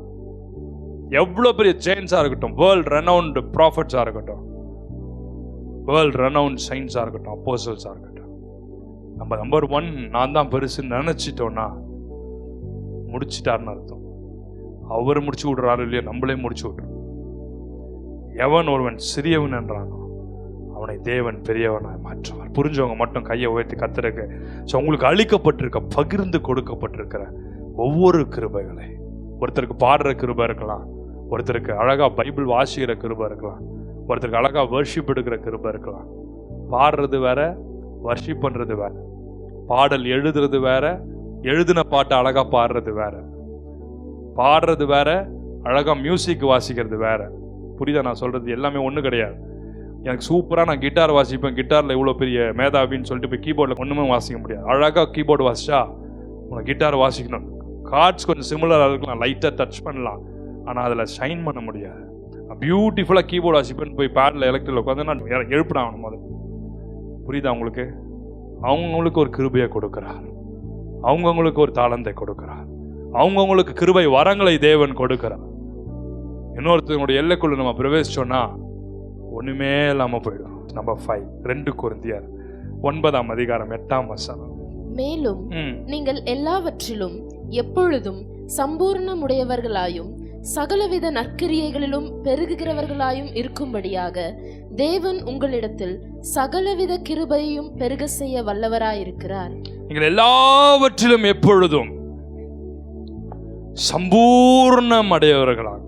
எவ்வளவு பெரிய ஜெயின்ஸா இருக்கட்டும், வேர்ல்ட் ரெனவுண்ட் ப்ராஃபட்ஸா இருக்கட்டும், வேர்ல்ட் ரெனவுண்ட் சயின்ஸா இருக்கட்டும், அப்போஸ்டல்ஸா இருக்கட்டும், நம்ம நம்பர் 1 நான் தான் பெருசுன்னு நினைச்சிட்டோம்னா முடிச்சிட்டாருன்னு அர்த்தம். அவர் முடிச்சு விடுறாரு இல்லையா, நம்மளே முடிச்சு விடுறோம். எவன் ஒருவன் சிறியவன் என்றானோ அவனை தேவன் பெரியவனாய் மாற்றுவார். புரிஞ்சவங்க மட்டும் கையை உயர்த்தி கர்த்தருக்கு. ஸோ உங்களுக்கு அளிக்கப்பட்டிருக்க, பகிர்ந்து கொடுக்கப்பட்டிருக்கிற ஒவ்வொரு கிருபைகளை, ஒருத்தருக்கு பாடுற கிருபை இருக்கலாம், ஒருத்தருக்கு அழகா பைபிள் வாசிக்கிற கிருபை இருக்கலாம், ஒருத்தருக்கு அழகா வர்ஷிப் எடுக்கிற கிருபை இருக்கலாம். பாடுறது வேற, வர்ஷிப் பண்றது வேற. பாடல் எழுதுறது வேற, எழுதின பாட்டை அழகா பாடுறது வேற. பாடுறது வேற, அழகா மியூசிக் வாசிக்கிறது வேற. புரியுதா நான் சொல்றது? எல்லாமே ஒண்ணு கிடையாது. எனக்கு சூப்பரா நான் கிட்டார் வாசிப்பேன், கிட்டார்ல இவ்வளவு பெரிய மேதாவின்னு சொல்லிட்டு போய் கீபோர்டில் ஒண்ணுமே வாசிக்க முடியாது. அழகா கீபோர்டு வாசிச்சா உனக்கு கிட்டார் வாசிக்கணும். கார்ட்ஸ் கொஞ்சம் சிமிலராக இருக்கலாம், லைட்டாக டச் பண்ணலாம், ஆனால் அதில் ஷைன் பண்ண முடியாது. பியூட்டிஃபுல்லாக கீபோர்டு வாசிப்பேன்னு போய் பேடில் எலக்ட்ரில் உட்காந்து நான் எழுப்பிடாகணும் முதல்ல. புரியுதா உங்களுக்கு? அவங்கவுங்களுக்கு ஒரு கிருபையை கொடுக்கிறார், அவங்கவுங்களுக்கு ஒரு தாளந்தை கொடுக்கிறார், அவங்கவுங்களுக்கு கிருபை வரங்களை தேவன் கொடுக்கிறார். இன்னொருத்தவங்களுடைய எல்லைக்குள்ள நம்ம பிரவேசிச்சோன்னா ஒண்ணுமே இல்லாம போயிடும். நம்பர் 5, 2 கொரிந்தியர் 9:8. மேலும் நீங்கள் எல்லாவற்றிலும் எப்பொழுதும் சம்பூர்ணமுடையவர்களாயும் சகலவித நற்கிரியைகளிலும் பெருகுகிறவர்களாயும் இருக்கும்படியாக தேவன் உங்களிடத்தில் சகலவித கிருபையையும் பெருக செய்ய வல்லவராயிருக்கிறார். நீங்கள் எல்லாவற்றிலும் எப்பொழுதும் சம்பூர்ணமடையவர்களாக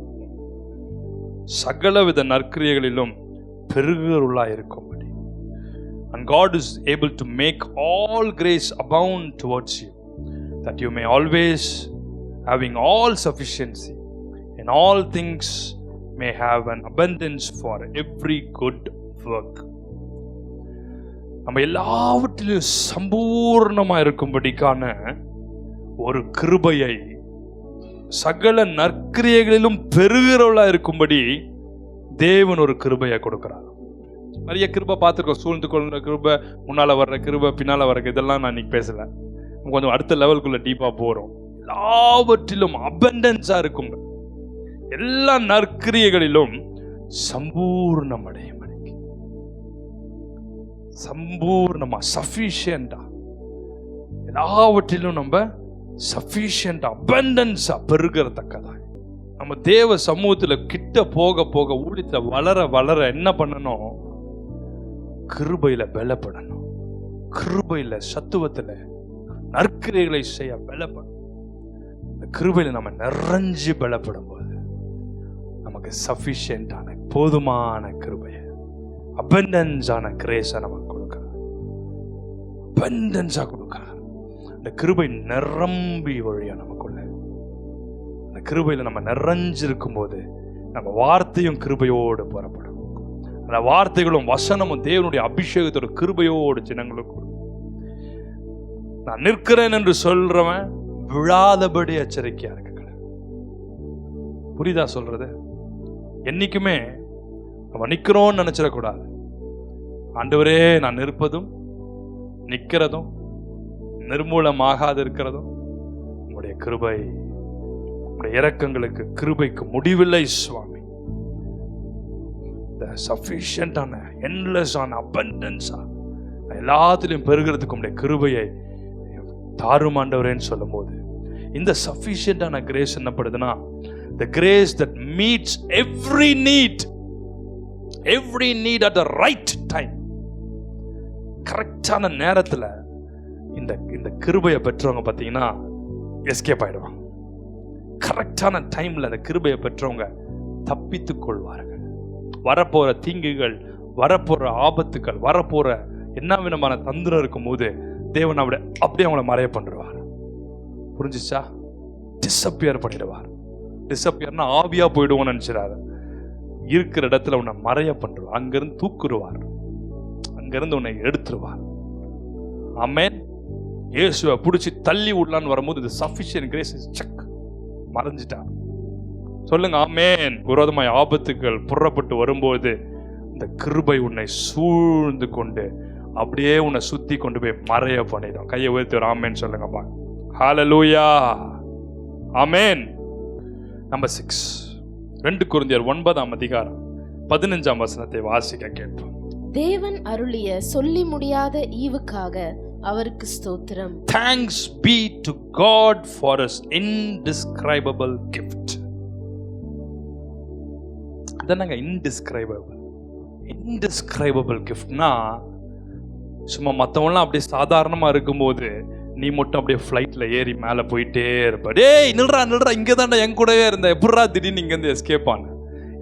சகலவித நற்கிரியைகளிலும் பெருகுகிறவர்களாய் இருக்கும்படி. And God is able to make all grace abound towards you, that you may always, having all sufficiency in all things, may have an abundance for every good work. நம்ம எல்லாவற்றிலும் சம்பூர்ணமா இருக்கும்படிக்கான ஒரு கிருபையை, சகல நற்கிரியைகளிலும் பெருகிறவளா இருக்கும்படி தேவன் ஒரு கிருபையை கொடுக்கிறார். நிறைய கிருபை பார்த்துருக்கோம், சூழ்ந்து கொள்கிற கிருபை, முன்னால வர்ற கிருபை, பின்னால வர்ற, இதெல்லாம் நான் இன்னைக்கு பேசல. கொஞ்சம் அடுத்த லெவலுக்குள்ள டீப்பா போறோம். எல்லாவற்றிலும் அபண்டன்ஸா இருக்கும், எல்லா நற்கிரியைகளிலும் சம்பூர்ணம் அடையும், சம்பூர்ணமா, சஃபிஷியண்டா, எல்லாவற்றிலும் நம்ம சஃபிஷியண்டா, அபண்டன்ஸா பெருகிறதக்கதா. நம்ம தேவ சமூகத்துல கிட்ட போக போக, ஊழியத்துல வளர வளர என்ன பண்ணணும்? கிருபையில பலப்படணும். கிருபையில சத்துவத்துல நற்கிரைகளை செய்ய பலப்படும். இந்த கிருபையில நம்ம நிறைஞ்சு பலப்படும் போது நமக்கு சஃபிஷியன்டான போதுமான கிருபைய, அபண்டன்ஸான கிரேஸை நமக்கு கொடுக்கிறார். அபண்டன்ஸா கொடுக்கிறார். இந்த கிருபை நிரம்பி வழியா நமக்குள்ள. அந்த கிருபையில நம்ம நிறைஞ்சிருக்கும் போது நம்ம வார்த்தையும் கிருபையோடு புறப்படும். அந்த வார்த்தைகளும் வசனமும் தேவனுடைய அபிஷேகத்தோட கிருபையோடு ஜனங்களுக்கு. நான் நிற்கிறேன் என்று சொல்றவன் விழாதபடி எச்சரிக்கையா இருக்க. புரியுதா சொல்றது? என்னைக்குமே நம்ம நிக்கிறோம்னு நினைச்சிடக்கூடாது. ஆண்டவரே, நான் நிற்பதும் நிக்கிறதும் நிர்மூலமாகாது இருக்கிறதும் உங்களுடைய கிருபை, உங்களுடைய இரக்கங்களுக்கு கிருபைக்கு முடிவில்லை சுவாமி. சஃபிஷியன்டான என்லெஸ்ஸான அபண்டன்ஸா எல்லாத்திலையும் பெருகிறதுக்கு உங்களுடைய கிருபையை தாரும் ஆண்டவரேன்னு சொல்லும் போது இந்த சஃபிஷியன்டான grace என்னப்படுதுன்னா, the grace that meets every need at the right time. கரெக்டான நேரத்துல இந்த கிருபையை பெற்றவங்க பார்த்தீங்கன்னா எஸ்கேப் ஆயிடுவாங்க. கரெக்டான டைம்ல அந்த கிருபையை பெற்றவங்க தப்பித்துக் கொள்வார்கள். வரப்போற தீங்குகள், வரப்போற ஆபத்துக்கள், வரப்போற என்ன விதமான தந்திரம் இருக்கும் போது தேவன் அப்படியே அவங்கள மறைய பண்ணிடுவார். புரிஞ்சிச்சா? டிஸப்பியர் பண்ணிடுவார். டிஸப்பியர்னா ஆவியா போயிடுவோம்னு நினைச்சிடாரு. இருக்கிற இடத்துல உன்னை மறைய பண்ணுவார். அங்கிருந்து தூக்குருவார், அங்கிருந்து உன்னை எடுத்துருவார். ஆமென். இயேசுவை பிடிச்சி தள்ளி விடலான்னு வரும்போது இந்த சஃபிஷியன்ட் கிரேஸ் சக் மறைஞ்சிட்டார். சொல்லுங்க ஆமென். விரோதமாய் ஆபத்துக்கள் புறப்பட்டு வரும்போது இந்த கிருபை உன்னை சூழ்ந்து கொண்டு அப்படியே உன்னை சுத்தி கொண்டு போய் மறைய பண்ணிடும். கையை உயர்த்தி ஒரு ஆமென் சொல்லுங்கப்பா. ஹல்லேலூயா. ஆமென். நம்பர் 6, 2 கொரிந்தியர் 9:15 வாசிக்க கேட்போம். தேவன் அருளிய சொல்லி முடியாத ஈவுக்காக அவருக்கு ஸ்தோத்திரம். Thanks be to God for his indescribable gift. அதனாங்க indescribable giftனா சும்மா மற்றவங்களாம் அப்படியே சாதாரணமா இருக்கும்போது நீ மட்டும் அப்படியே ஃப்ளைட்ல ஏறி மேலே போயிட்டே இருப்ப. டேய் நில்றா இங்கே தான்டா என் கூடவே இருந்த, எப்படா திடீர்னு இங்கேருந்து எஸ்கேப் ஆன,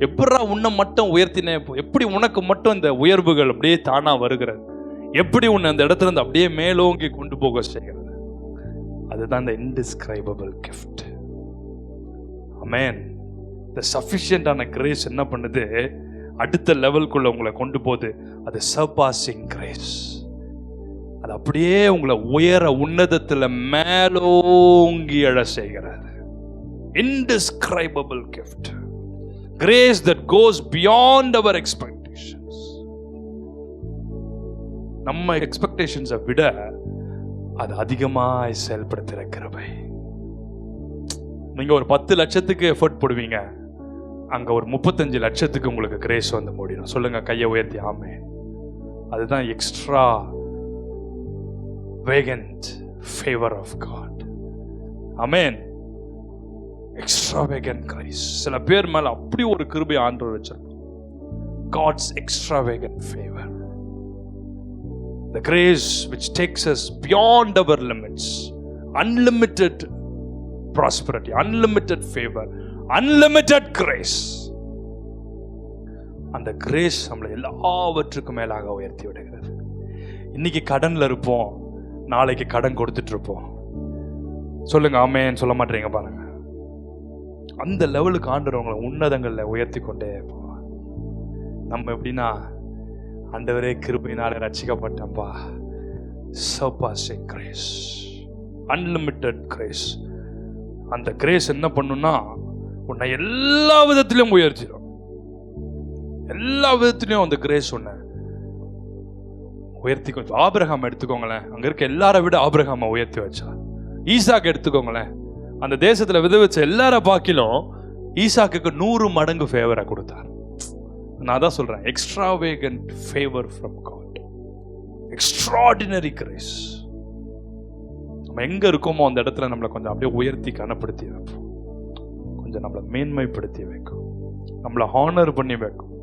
எப்படா உன்னை மட்டும் உயர்த்தினே, எப்படி உனக்கு மட்டும் இந்த உயர்வுகள் அப்படியே தானா வருகிறது, எப்படி உன்னை அந்த இடத்துல இருந்து அப்படியே மேலோங்கி கொண்டு போக செய்கிறது. அதுதான் இந்த indescribable gift. ஆமென். இந்த சஃபிஷியன்டான கிரேஸ் என்ன பண்ணுது, அடுத்த லெவலுக்குள்ள உங்களை கொண்டு போகுது. அது சர்பாசிங் கிரேஸ். அது அப்படியே உங்களை உயர உன்னதத்துல மேலோங்கி எழ செய்கிறது. indescribable gift, grace that goes beyond our expectations. நம்ம எக்ஸ்பெக்டேஷன்ஸை விட அது அதிகமாய் செயல்படுத்துகிற கிருபை. நீங்க ஒரு 10 லட்சத்துக்கு எஃபர்ட் போடுவீங்க, அங்க ஒரு 35 லட்சத்துக்கு உங்களுக்கு கிரேஸ் வந்து முடியும். சொல்லுங்க கையை உயர்த்தி ஆமென். அதுதான் extravagant favour of God. Amen. Extravagant grace. சில பேர் மேல அப்படி ஒரு கிருபை ஆண்டவர் வச்சிருப்பார். God's extravagant favour, the grace which takes us beyond our limits, unlimited prosperity, unlimited favor, unlimited grace. அந்த கிரேஸ் நம்மளை எல்லாவற்றுக்கும் மேலாக உயர்த்தி விடுகிறது. இன்னைக்கு கடன்ல இருப்போம், நாளைக்கு கடன் கொடுத்துட்டு இருப்போம். சொல்லுங்க ஆமென். சொல்ல மாட்டீங்க பாருங்க. அந்த லெவலுக்கு ஆண்டவங்களை உன்னதங்கள்ல உயர்த்தி கொண்டே போவார். நம்ம எப்படின்னா, ஆண்டவரே கிருபையினாலே ரட்சிக்கப்பட்டப்பா, சர்பாசிங் கிரேஸ், அன்லிமிட்டெட் கிரேஸ். அந்த கிரேஸ் என்ன பண்ணுன்னா உன்னை எல்லா விதத்திலையும் உயர்த்திடும். எல்லா விதத்திலையும் அந்த கிரேஸ் உன்னை உயர்த்தி. ஆபிரகாம் எடுத்துக்கோங்களேன், அங்க இருக்க எல்லாரை விட ஆபிரகாமை உயர்த்தி வச்சா. ஈசாக்கு எடுத்துக்கோங்களேன், அந்த தேசத்துல வித வச்ச எல்லார பாக்கிலும் ஈசாக்கு 100 மடங்கு ஃபேவரை கொடுத்தார். நான் தான் சொல்றேன், extravagant favour from God, extraordinary grace. நம்ம எங்க இருக்கோமோ அந்த இடத்துல நம்மளை கொஞ்சம் அப்படியே உயர்த்தி கனப்படுத்தி வைப்போம், கொஞ்சம் நம்மளை மேன்மைப்படுத்தி வைக்கும், நம்மளை ஹானர் பண்ணி வைக்கும்.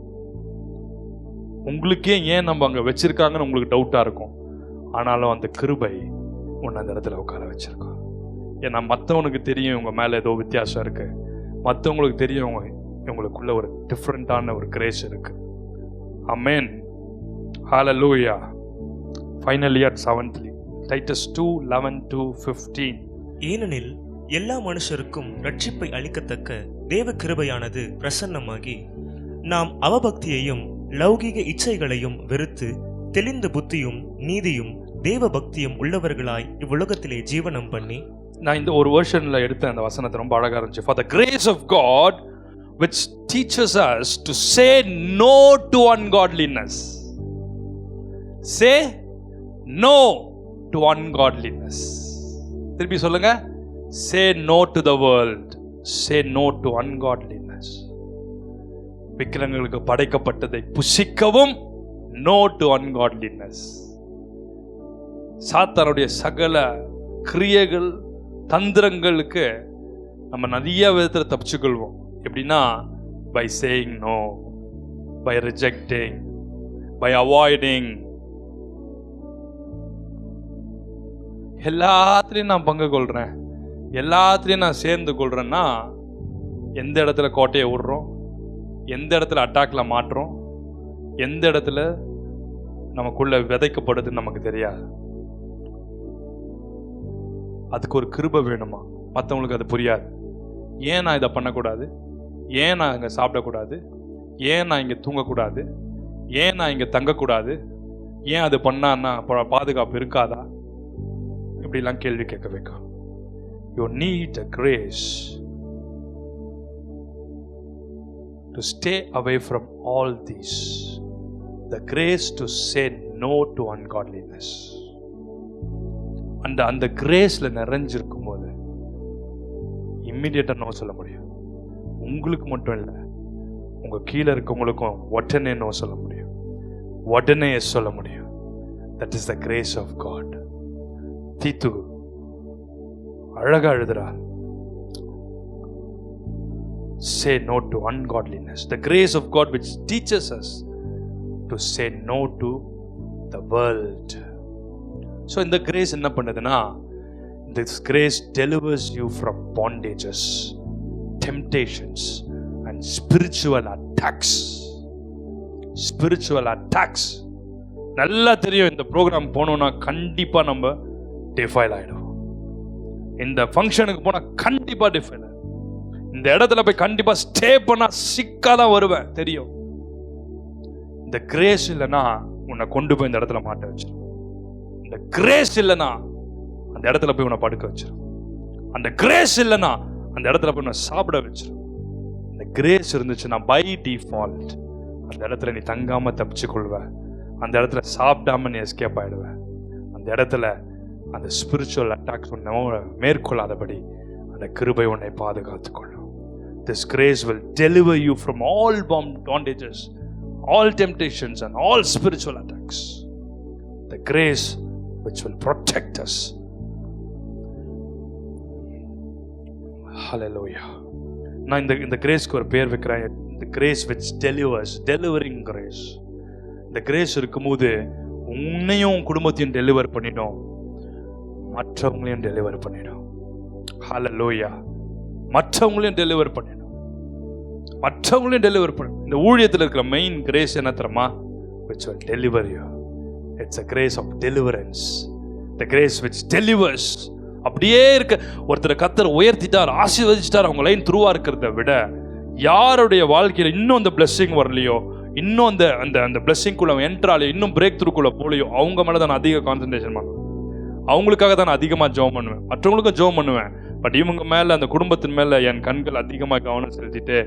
உங்களுக்கே ஏன் நம்ம அங்க வச்சிருக்காங்கன்னு உங்களுக்கு டவுட்டா இருக்கும். ஆனாலும் அந்த கிருபை உன்னை அந்த இடத்துல உட்கார வச்சிருக்கோம். ஏன்னா மற்றவனுக்கு தெரியும் உங்க மேல ஏதோ வித்தியாசம் இருக்கு, மற்றவங்களுக்கு தெரியும் உங்களுக்குள்ள ஒரு டிஃப்ரெண்டான ஒரு கிரேஸ் இருக்கு. ஆமென். ஹalleluya. Finally at 7th, Titus 2:11-15. ஏனெனில் எல்லா மனுஷருக்கும் ரட்சிப்பை அளிக்கத்தக்க தேவ கிருபையானது பிரசன்னமாகி, நாம் அவபக்தியையும் லௌகீக இச்சைகளையும் வெறுத்து தெளிந்த புத்தியும் நீதியும் தேவ பக்தியும் உள்ளவர்களாய் இவ்வுலகத்திலே ஜீவனம் பண்ணி. நான் இந்த ஒரு வெர்ஷன்ல எடுத்த அந்த வசனத்தை ரொம்ப அழகா இருந்துச்சு. For the grace of God which teaches us to say no to ungodliness. Say no to ungodliness. திருப்பி சொல்லுங்க. Say no to the world. Say no to ungodliness. விக்கிரகங்களுக்கு படைக்கப்பட்டதை புசிக்கவும் no to ungodliness. சாத்தானுடைய சகல கிரியைகள் தந்திரங்களுக்கு நம்ம நிறைய விதத்தில் தப்பிச்சுக்கொள்வோம். எப்படின்னா, by saying no, by rejecting, by avoiding. எல்லாத்துலேயும் நான் பங்கு கொள்கிறேன், எல்லாத்துலேயும் நான் சேர்ந்து கொள்கிறேன்னா எந்த இடத்துல கோட்டையை விடுறோம், எந்த இடத்துல அட்டாக்ல மாட்டுறோம், எந்த இடத்துல நமக்குள்ள விதைக்கப்படுதுன்னு நமக்கு தெரியாது. அதுக்கு ஒரு கிருபை வேணுமா? மற்றவங்களுக்கு அது புரியாது. ஏன் நான் இதை பண்ணக்கூடாது, ஏன் நான் இங்கே சாப்பிடக்கூடாது, ஏன் நான் இங்கே தூங்கக்கூடாது, ஏன் நான் இங்கே தங்கக்கூடாது, ஏன் அது பண்ணான்னா பாதுகாப்பு இருக்காதா, இப்படிலாம் கேள்வி கேட்க வைக்கும். You need a grace to stay away from all these. The grace to say no to ungodliness. அந்த கிரேஸ்ல நிறைஞ்சிருக்கும் போது இம்மிடியேட்டா நோ சொல்ல முடியும். உங்களுக்கு மட்டும் இல்லை, உங்க கீழே இருக்கவங்களுக்கும் உடனே நோ சொல்ல முடியும், உடனே சொல்ல முடியும். That is the grace of God. Titus அழகா எழுதுறார். Say no to ungodliness. The grace of God which teaches us to say no to the world. So இந்த கிரேஸ் என்ன பண்ணுதுன்னா, this grace delivers you from bondages, temptations and spiritual attacks. Spiritual attacks. நல்லா தெரியும், இந்த program போனோம்னா கண்டிப்பா நம்ம defile ஆயிடுவோம். இந்த ஃபங்க்ஷனுக்கு போனா கண்டிப்பா டிஃபைல் ஆயிடும். இந்த இடத்துல போய் கண்டிப்பா ஸ்டே பண்ணா சிக்காதான் வருவேன் தெரியும். இந்த கிரேஸ் இல்லைன்னா உன்னை கொண்டு போய் இந்த இடத்துல மாட்ட வச்சிடும். இந்த கிரேஸ் இல்லைன்னா அந்த இடத்துல போய் உன்னை படுக்க வச்சிடும். அந்த கிரேஸ் இல்லைன்னா அந்த இடத்துல போய் உன்னை சாப்பிட வச்சிடும். இந்த கிரேஸ் இருந்துச்சுன்னா பை டிஃபால்ட் அந்த இடத்துல நீ தங்காம தப்பிச்சு கொள்வ. அந்த இடத்துல சாப்பிடாம நீ எஸ்கேப் ஆயிடுவ. அந்த இடத்துல அந்த ஸ்பிரிச்சுவல் அட்டாக்ஸ் உன்னை மேற்கொள்ளாதபடி அந்த கிருபை உன்னை பாதுகாத்துக் கொள்ளும். This grace will deliver you from all bondages, all temptations and all spiritual attacks. The grace which will protect us. Hallelujah. நான் இந்த கிரேஸ்க்கு ஒரு பேர் வைக்கிறேன். The grace which delivers, delivering grace. இந்த கிரேஸ் இருக்கும்போது உன்னையும் குடும்பத்தையும் டெலிவர் பண்ணிடும், மற்றவங்களையும் டெலிவர் பண்ணிடும். ஹல்லேலூயா. மற்றவங்களையும் டெலிவர் பண்ணிடும், மற்றவங்களையும் டெலிவர் பண்ணிடும். இந்த ஊழியத்தில் இருக்கிற மெயின் கிரேஸ் என்ன தெரியுமா? which will deliver you. It's a grace of deliverance. The grace which delivers. அப்படியே இருக்க ஒருத்தரை கர்த்தர் உயர்த்திட்டார், ஆசீர்வதிச்சிட்டார், அவங்க லைன் த்ரூவா இருக்கிறத விட யாருடைய வாழ்க்கையில இன்னும் அந்த பிளெஸிங் வரலையோ, இன்னும் அந்த அந்த அந்த பிளெஸிங்குள்ள என்ட்ராலையோ, இன்னும் பிரேக் த்ரூக்குள்ள போலையோ, அவங்க மேலே தான் நான் அதிக கான்சன்ட்ரேஷன் பண்ணுவேன். அவங்களுக்காக தான் நான் அதிகமாக ஜெபம் பண்ணுவேன், மற்றவங்களுக்கும் ஜெபம் பண்ணுவேன். பட் இவங்க மேலே, அந்த குடும்பத்தின் மேலே என் கண்கள் அதிகமாக கவனம் செலுத்திட்டு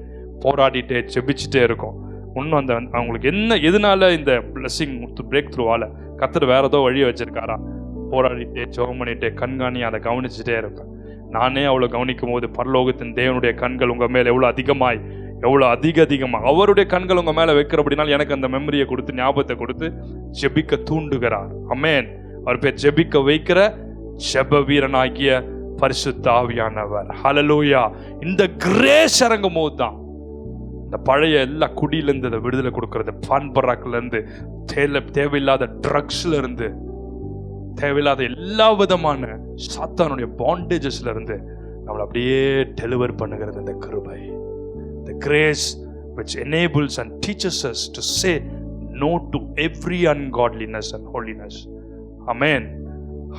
போராடிட்டே செபிச்சுட்டே இருக்கும். இன்னும் அந்த அவங்களுக்கு என்ன எதனால இந்த பிளெஸிங் பிரேக் த்ரூவால கர்த்தர் வேற ஏதோ வழியை வச்சிருக்காரா, போராடிட்டே ஜெபம் பண்ணிட்டே கண்காணி அதை கவனிச்சுட்டே இருப்பேன். நானே அவ்வளோ கவனிக்கும் போது பரலோகத்தின் தேவனுடைய கண்கள் உங்கள் மேலே எவ்வளோ அதிகமாக அவருடைய கண்கள் உங்கள் மேலே வைக்கிற அப்படின்னாலும் எனக்கு அந்த மெமரியை கொடுத்து ஞாபகத்தை கொடுத்து ஜெபிக்க தூண்டுகிறார். ஆமென். அவர் பேர் ஜெபிக்க வைக்கிற ஜெப வீரனாகிய பரிசுத்த ஆவியானவர். ஹல்லேலூயா. இந்த கிரேஸ் இறங்கும் போது தான் இந்த பழைய எல்லா குடியிலேருந்து அதை விடுதலை கொடுக்கறது, பான் பராக்குல இருந்து, தேவையில்லாத ட்ரக்ஸ்ல இருந்து தேவையில்லாத எல்லா விதமான சாத்தானுடைய பாண்டேஜஸ்ல இருந்து நம்மளை அப்படியே டெலிவர் பண்ணுகிறது இந்த கிருபை. The grace which enables and teaches us to say no to every ungodliness and holiness. Amen.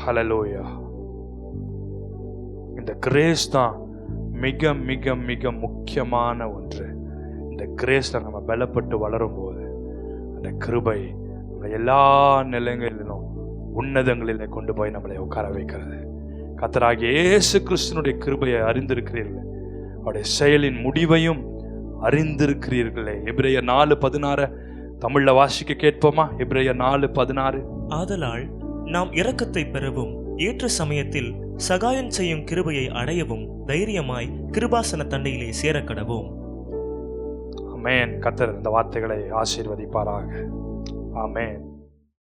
Hallelujah. இந்த கிரேஸ் தான் மிக மிக மிக முக்கியமான ஒன்று. இந்த கிரேஸ்ல நம்ம பலப்பட்டு வளரும் போது அந்த கிருபை நம்மளை எல்லா நிலைகளிலும் உன்னதங்களிலே கொண்டு போய் நம்மளை உட்கார வைக்கிறது. கர்த்தராகிய இயேசு கிறிஸ்துவினுடைய கிருபையை அறிந்திருக்கிறீர்கள், அவருடைய செயலின் முடிவையும் அறிந்திருக்கிறீர்களே. எபிரேயர் 4:16 தமிழ்ல வாசிக்க கேட்போமா? எபிரேயர் 4:16. ஆதலால் நாம் இரக்கத்தை பெறவும் ஏற்ற சமயத்தில் சகாயம் செய்யும் கிருபையை அடையவும் தைரியமாய் கிருபாசன தண்டையிலே சேரக்கடவோம். ஆமென். கர்த்தர் இந்த வார்த்தைகளை ஆசீர்வதிப்பாராக. ஆமென்.